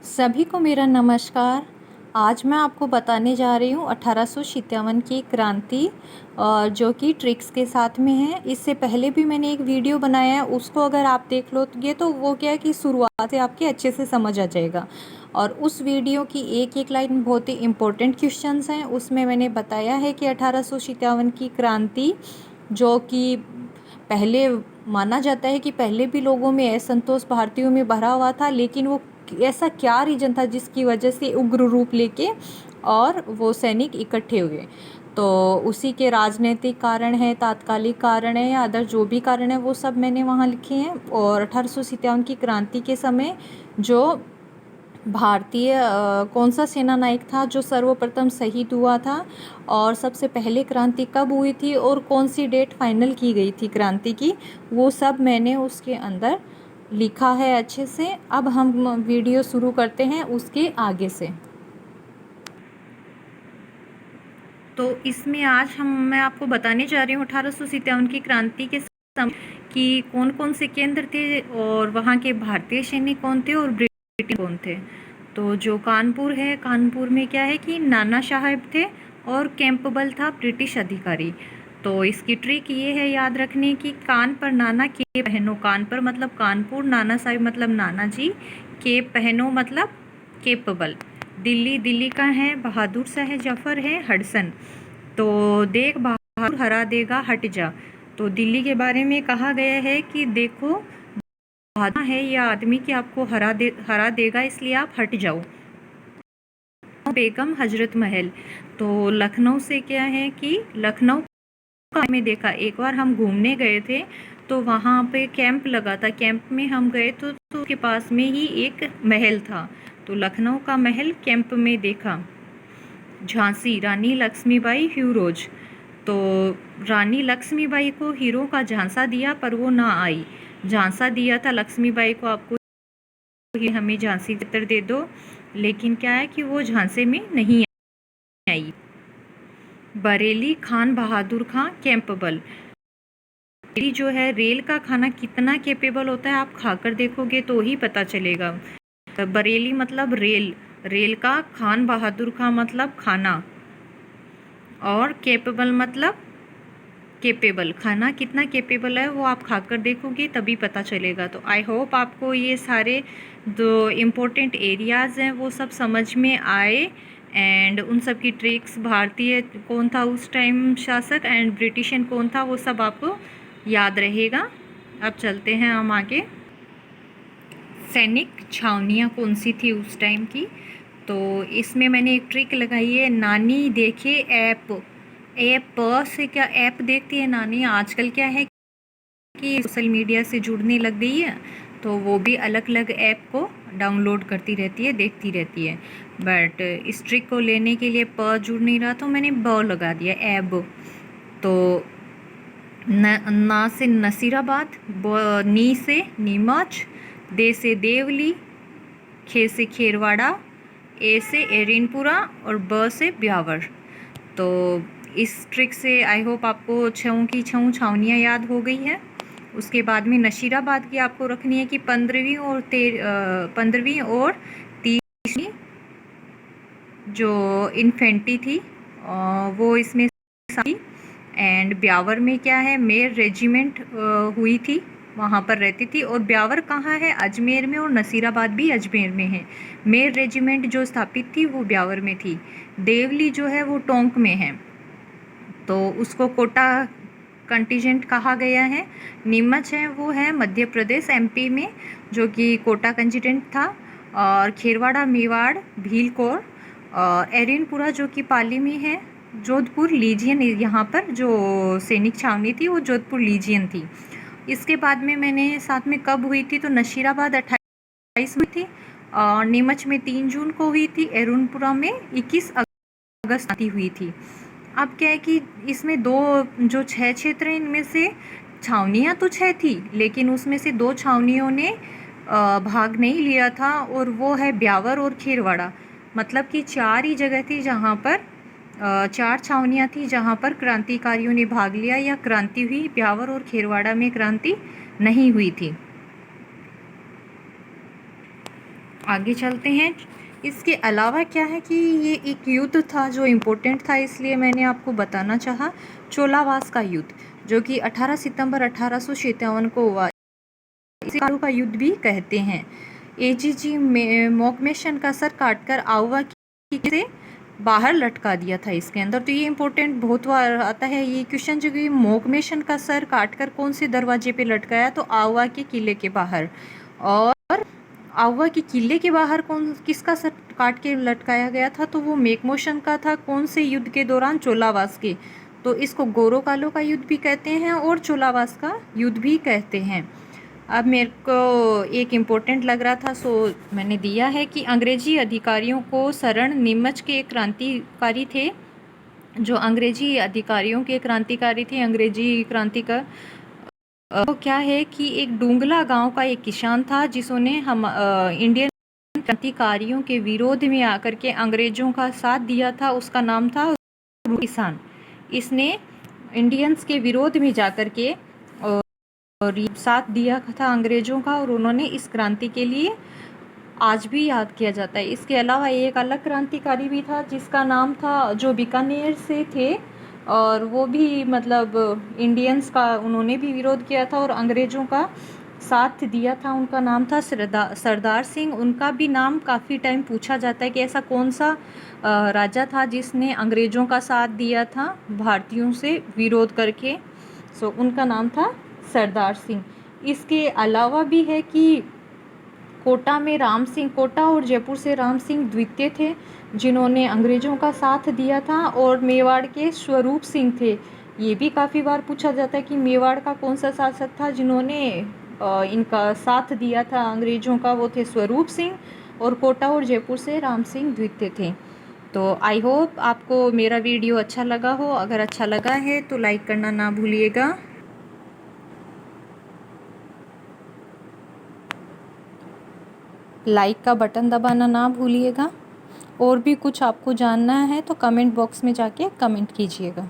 सभी को मेरा नमस्कार। आज मैं आपको बताने जा रही हूँ 1857 की क्रांति, जो कि ट्रिक्स के साथ में है। इससे पहले भी मैंने एक वीडियो बनाया है, उसको अगर आप देख लोगे तो वो क्या है कि शुरुआत से आपके अच्छे से समझ आ जाएगा। और उस वीडियो की एक एक लाइन बहुत ही इम्पोर्टेंट क्वेश्चंस हैं। उसमें मैंने बताया है कि 1857 की क्रांति, जो कि पहले माना जाता है कि पहले भी लोगों में असंतोष भारतीयों में भरा हुआ था, लेकिन वो ऐसा क्या रीजन था जिसकी वजह से उग्र रूप लेके और वो सैनिक इकट्ठे हुए। तो उसी के राजनीतिक कारण है, तात्कालिक कारण है या अदर जो भी कारण है वो सब मैंने वहाँ लिखे हैं। और 1857 की क्रांति के समय जो भारतीय कौन सा सेना नायक था जो सर्वप्रथम शहीद हुआ था, और सबसे पहले क्रांति कब हुई थी और कौन सी डेट फाइनल की गई थी क्रांति की, वो सब मैंने उसके अंदर लिखा है अच्छे से। अब हम वीडियो शुरू करते हैं उसके आगे से। तो इसमें आज मैं आपको बताने जा रही हूँ 1857 की क्रांति के समय कि कौन कौन से केंद्र थे और वहाँ के भारतीय सैनिक कौन थे और ब्रिटिश कौन थे। तो जो कानपुर है, कानपुर में क्या है कि नाना साहब थे और कैंपबल था ब्रिटिश अधिकारी। तो इसकी ट्रिक ये है याद रखने की, कान पर नाना के पहनो, कान पर मतलब कानपुर, नाना साहब मतलब नाना जी, के पहनो मतलब केपेबल। दिल्ली, दिल्ली का है बहादुर शाह जफर है हडसन। तो देख बहादुर हरा देगा हट जा। तो दिल्ली के बारे में कहा गया है कि देखो बहादुर है यह आदमी कि आपको हरा देगा, इसलिए आप हट जाओ। बेगम हजरत महल, तो लखनऊ से क्या है कि लखनऊ का में देखा, एक बार हम घूमने गए थे तो वहाँ पे कैंप लगा था, कैंप में हम गए तो उसके पास में ही एक महल था, तो लखनऊ का महल कैंप में देखा। झांसी, रानी लक्ष्मीबाई हीरोज, तो रानी लक्ष्मीबाई को हीरो का झांसा दिया पर वो ना आई। झांसा दिया था लक्ष्मीबाई को, आपको हमें झांसी चित्र दे दो, लेकिन क्या है कि वो झांसे में नहीं आई। बरेली, खान बहादुर खां कैंपेबल। बरेली जो है, रेल का खाना कितना कैपेबल होता है आप खाकर देखोगे तो ही पता चलेगा। तो बरेली मतलब रेल, रेल का, खान बहादुर खां मतलब खाना, और कैपेबल मतलब कैपेबल, खाना कितना कैपेबल है वो आप खाकर देखोगे तभी पता चलेगा। तो आई होप आपको ये सारे जो इम्पोर्टेंट एरियाज़ हैं वो सब समझ में आए, एंड उन सब की ट्रिक्स, भारतीय कौन था उस टाइम शासक एंड ब्रिटिशन कौन था वो सब आपको याद रहेगा। अब चलते हैं हम आगे। सैनिक छावनियाँ कौन सी थी उस टाइम की, तो इसमें मैंने एक ट्रिक लगाई है, नानी देखे ऐप। ऐप से क्या ऐप देखती है नानी। आजकल क्या है कि सोशल मीडिया से जुड़ने लग गई है, तो वो भी अलग अलग ऐप को डाउनलोड करती रहती है, देखती रहती है। बट इस ट्रिक को लेने के लिए प जुड़ नहीं रहा तो मैंने ब लगा दिया, ऐब। तो ना से नसीराबाद, नी से नीमच, दे से देवली, खे से खेरवाड़ा, ए से एरिनपुरा और ब से ब्यावर। तो इस ट्रिक से आई होप आपको छऊ की छऊ छावनियाँ याद हो गई है। उसके बाद में नशीराबाद की आपको रखनी है कि 15वीं और 30वीं जो इन्फेंट्री थी वो इसमें थी। एंड ब्यावर में क्या है, मेर रेजिमेंट हुई थी, वहाँ पर रहती थी। और ब्यावर कहाँ है, अजमेर में, और नसीराबाद भी अजमेर में है। मेर रेजिमेंट जो स्थापित थी वो ब्यावर में थी। देवली जो है वो टोंक में है, तो उसको कोटा कंटिजेंट कहा गया है। नीमच है वो है मध्य प्रदेश एमपी में, जो कि कोटा कंटिजेंट था। और खेरवाड़ा मेवाड़ भीलकोर, और एरिनपुरा जो कि पाली में है। जोधपुर लीजियन, यहाँ पर जो सैनिक छावनी थी वो जोधपुर लीजियन थी। इसके बाद में मैंने साथ में कब हुई थी, तो नशीराबाद 28 हुई थी, और नीमच में 3 जून को हुई थी, एरिनपुरा में 21 अगस्त हुई थी। अब क्या है कि इसमें दो जो 6 क्षेत्र हैं, इनमें से छावनियाँ तो 6 थी, लेकिन उसमें से 2 छावनियों ने भाग नहीं लिया था, और वो है ब्यावर और खेरवाड़ा। मतलब कि 4 ही जगह थी जहाँ पर 4 छावनियाँ थी जहाँ पर क्रांतिकारियों ने भाग लिया या क्रांति हुई। ब्यावर और खेरवाड़ा में क्रांति नहीं हुई थी। आगे चलते हैं। इसके अलावा क्या है कि ये एक युद्ध था जो इम्पोर्टेंट था, इसलिए मैंने आपको बताना चाहा। चोलावास का युद्ध, जो कि 18 सितंबर 1857 को हुआ, इसे का युद्ध भी कहते हैं। एजीजी मोकमेशन का सर काटकर आउवा की से बाहर लटका दिया था इसके अंदर। तो ये इम्पोर्टेंट बहुत बार आता है ये क्वेश्चन, जो कि मोकमेशन का सर काटकर कौन से दरवाजे पे लटकाया, तो आउवा के किले के बाहर। और आउवा के किले के बाहर कौन किसका सर काट के लटकाया गया था, तो वो मेकमोशन का था। कौन से युद्ध के दौरान, चोलावास के। तो इसको गोरोकालो का युद्ध भी कहते हैं और चोलावास का युद्ध भी कहते हैं। अब मेरे को एक इम्पोर्टेंट लग रहा था, सो मैंने दिया है कि अंग्रेजी अधिकारियों को शरण नीमच के एक क्रांतिकारी थे। जो अंग्रेजी अधिकारियों के क्रांतिकारी थे, अंग्रेजी क्रांति का तो क्या है कि एक डूंगला गांव का एक किसान था, जिसने हम इंडियन क्रांतिकारियों के विरोध में आकर के अंग्रेजों का साथ दिया था। उसका नाम था किसान। इसने इंडियंस के विरोध में जाकर के और साथ दिया था अंग्रेजों का, और उन्होंने इस क्रांति के लिए आज भी याद किया जाता है। इसके अलावा एक अलग क्रांतिकारी भी था जिसका नाम था, जो बीकानेर से थे, और वो भी मतलब इंडियंस का उन्होंने भी विरोध किया था और अंग्रेज़ों का साथ दिया था। उनका नाम था सरदार सिंह। उनका भी नाम काफ़ी टाइम पूछा जाता है कि ऐसा कौन सा राजा था जिसने अंग्रेज़ों का साथ दिया था भारतीयों से विरोध करके। सो उनका नाम था सरदार सिंह। इसके अलावा भी है कि कोटा में राम सिंह, कोटा और जयपुर से राम सिंह द्वितीय थे जिन्होंने अंग्रेज़ों का साथ दिया था, और मेवाड़ के स्वरूप सिंह थे। ये भी काफ़ी बार पूछा जाता है कि मेवाड़ का कौन सा शासक था जिन्होंने इनका साथ दिया था अंग्रेज़ों का, वो थे स्वरूप सिंह। और कोटा और जयपुर से राम सिंह द्वितीय थे। तो आई होप आपको मेरा वीडियो अच्छा लगा हो। अगर अच्छा लगा है तो लाइक करना ना भूलिएगा। लाइक का बटन दबाना ना भूलिएगा। और भी कुछ आपको जानना है तो कमेंट बॉक्स में जाके कमेंट कीजिएगा।